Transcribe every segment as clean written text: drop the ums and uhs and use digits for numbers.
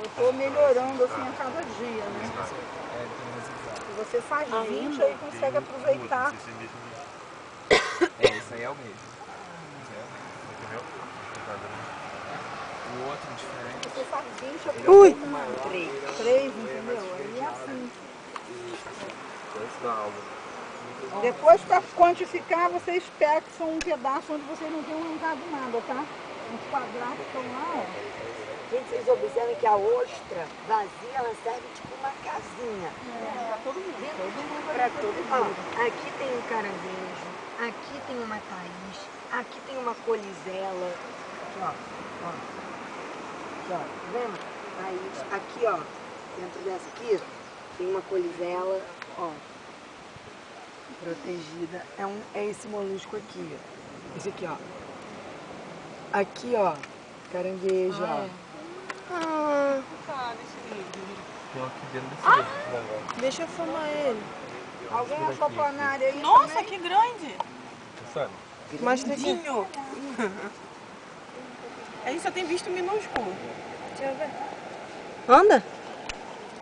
eu tô melhorando assim a cada dia, né? Se você faz 20, aí consegue aproveitar. Esse aí é o mesmo. Entendeu? O outro diferente. Você faz 20, Ele é aproveita. um pouco maior. 3, entendeu? Aí é assim. Esse da alma. Depois, para quantificar, vocês pegam um pedaço onde vocês não tenham arrancado nada, tá? Os quadrados que estão lá, ó. Gente, vocês observem que a ostra vazia, ela serve tipo uma casinha. Para todo mundo. Para todo mundo. Aqui tem um caranguejo, aqui tem uma Thaís, aqui tem uma colisela. Aqui, ó. Aqui, ó. Tá vendo? Thaís. Aqui, ó. Dentro dessa aqui, tem uma colisela, ó. Protegida. É esse molusco aqui, ó. Esse aqui, ó. Aqui, ó. Caranguejo, ó. Tem aqui dentro desse negócio. Deixa eu filmar ele. Alguém achou planária aí? Nossa, também? que grande! Sabe? Mostra aqui. A gente só tem visto minúsculo. Deixa eu ver. Anda.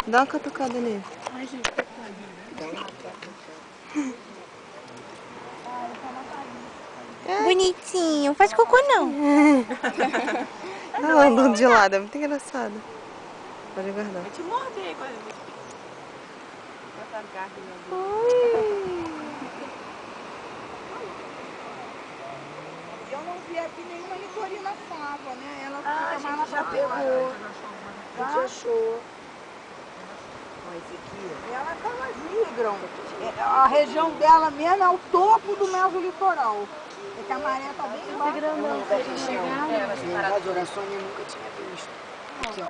Dá uma catucada nele. Ai, gente, Bonitinho, faz cocô não. Ela andando de lado, é muito engraçado. Pode guardar. Vou te morder agora. eu não vi aqui nenhuma litorina fava, né? Ela Ah, a fica mais gente já na pegou. praia. A gente achou. Ó, esse aqui. Elas migram. A região dela mesmo é o topo do mesolitoral. É que a maré tá bem embaixo. As orações eu nunca tinha visto. Aqui, ó.